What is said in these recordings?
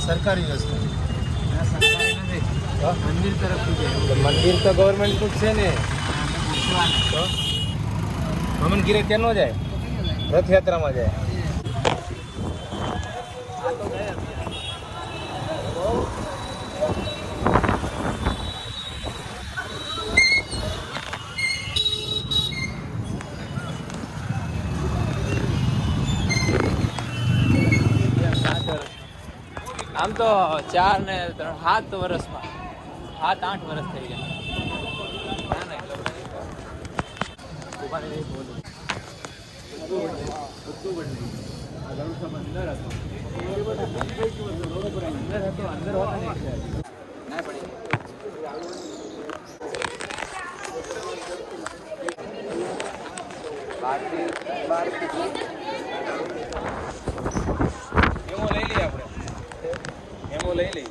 સરકારી રસ્તો સરકારી નથી, મંદિર તરફથી જાય. મંદિર તો ગવર્મેન્ટનું જ છે ને. મમન ગીરે ત્યાં ન જાય, રથયાત્રામાં જાય. આમ તો 4 ને 3 7 વર્ષમાં 7-8 વર્ષ થઈ ગયા. એમો લઈ લઈ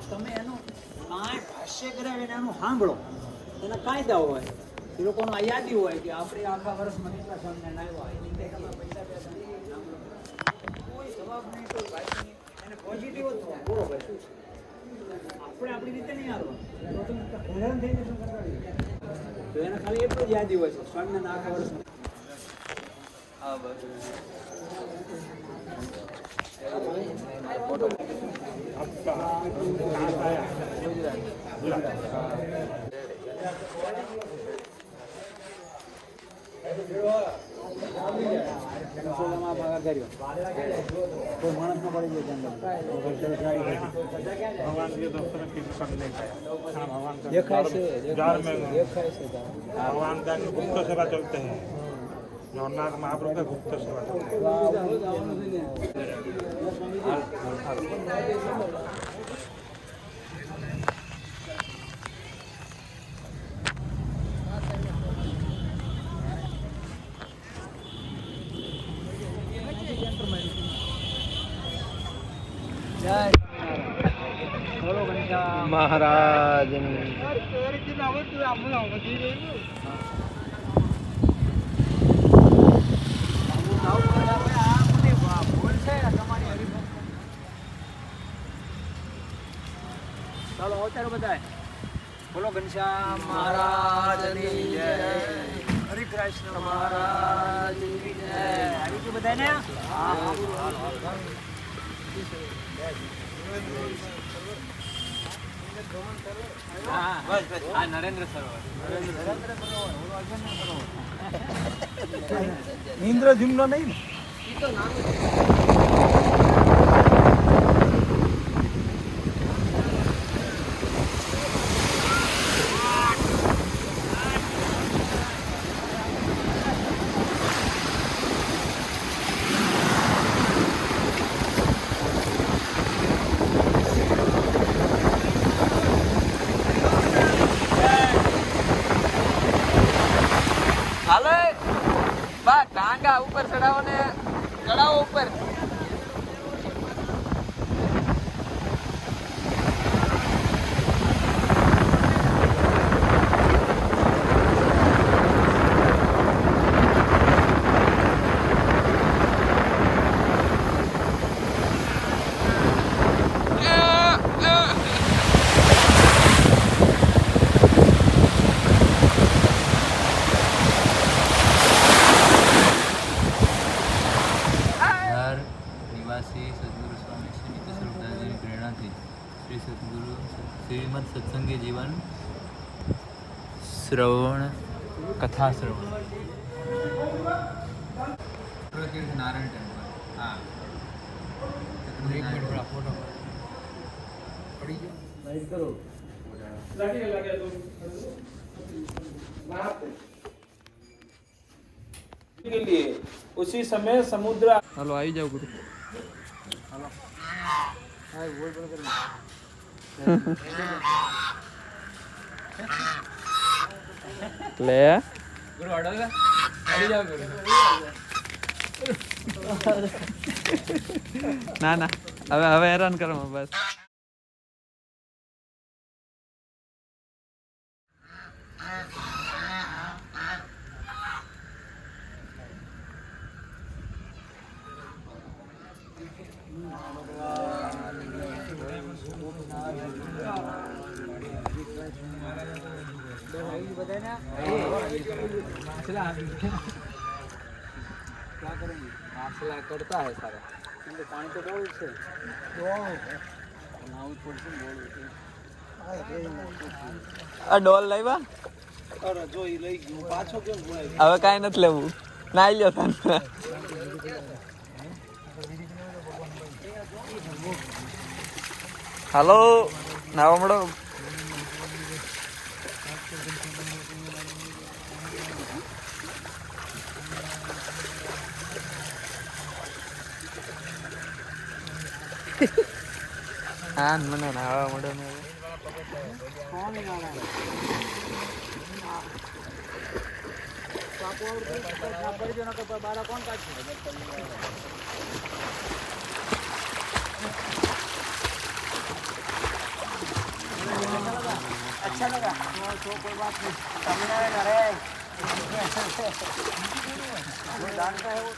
તમે એનું કાંઈ ભાષ્ય કરાવીને એનું સાંભળો, એના કાયદા હોય, એ લોકોનો આ યાદી હોય કે આપણે આખા વર્ષમાં કેટલા સ્વામિનારાયણ આવ્યા, કોઈ જવાબ નહીં, કોઈ વાત નહીં, એને પોઝિટિવ જ થવા બરોબર. આપણે આપણી રીતે નહીં આવવાનું, હેરાન થઈને શું કરવાનું? તો એને ખાલી એટલું જ યાદી હોય છે સ્વામિનારાયણ આખા વર્ષમાં. હા બસ भगवान का गुप्त सेवा चलते हैं, जगन्नाथ महाप्रभु का गुप्त सेवा चलते મહારાજ ચાલો અવતારો બધા બોલો ઘનશ્યામ મહારાજની જય, હરે કૃષ્ણ મહારાજની જય. આવી ગયું બધાને? હા બસ બસ આ નરેન્દ્ર સરોવર. ઇન્દ્રજુમ્ન નહીં ને? હાલો બા ટાંગા ઉપર ચડાવો ને ચડાવો ઉપર. નિવાસી સદગુરુ સ્વામી શ્રી નિત્ય સ્વરૂપદાસજીની પ્રેરણાથી શ્રી સદગુરુ શ્રીમદ સત્સંગી જીવન શ્રવણ કથા શ્રવણ નારાયણ ટેમ્પલ. હા ફોટો પડી ગયો લાઈટ કરો. के लिए उसी समय समुद्र. હાલો આવી જાવ ગુરુ. હાલો હા બોલ બોલ કરી લે ગુરુ અડો આવી જાવ ગુરુ. ના ના હવે હેરાન કરો બસ. मार्शल करता है सारा पानी तो बहुत से આ ડોલ લાવ્યા હવે કાંઈ નથી લેવું નાઈ લ્યો તને. હાલો નાવા મળો. હા મને નાવા મળો ને अच्छा लगा तो कोई बात नहीं सामने रे वो जानता है वो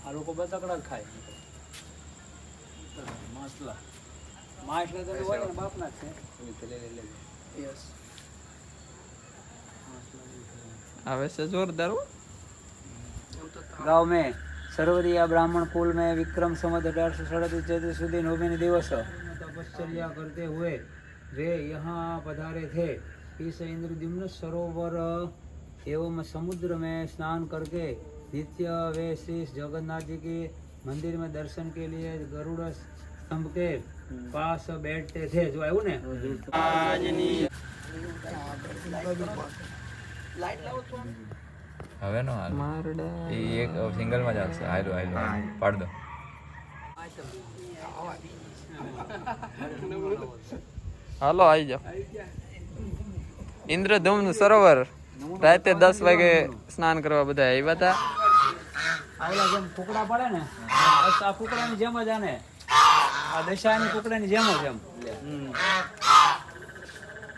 આ લોકો બતકડા જ ખાય માછલા માછલા તો હોય ને બાપના જ છે યસ આવે છે જોરદાર હો. गांव में सरवरिया ब्राह्मण कुल में विक्रम संवत 1837 સુધી નવમી દિવસ તપશ્ચर्या करते हुए वे यहाँ पधारे थे. इस इंद्रद्युम्न सरोवर एवं समुद्र में स्नान करके नित्य वे श्री जगन्नाथ जी के मंदिर में दर्शन के लिए गरुड़ स्तंभ के पास बैठते थे. जो आयु ने હવે નો હાલ મારડા એ એક સિંગલ માં જ આવશે. હાલો પાડ દો. હાલો આવી જાઓ. ઇન્દ્રધુમ્ન સરોવર રાતે 10 વાગે સ્નાન કરવા બધા આવ્યા હતા. આવલા જેમ કુકડા પડે ને બસ આ કુકડાની જેમ જ આને આ દશાની કુકડાની જેમ જ એમ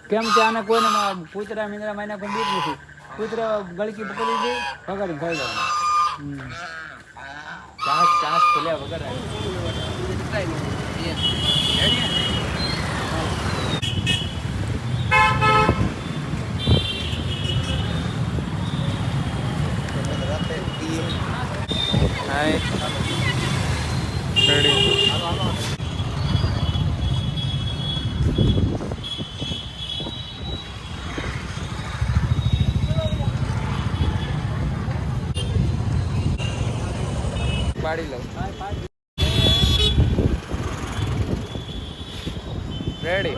કેમ કે આને કોઈને કૂતરા મીંદરા માયના કોઈ બીક નથી. કૂતરા ગળકી પકડી દે પકડી ખાઈ જવાનું. ચાંસ ખોલ્યા વગર હાય રેડી. પાડી લઉં રેડી.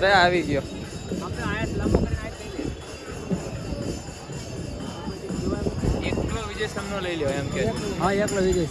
અરે આવી ગયો. એકલો વિજય સમનો લઈ લ્યો એમ કે. હા એકલો વિજય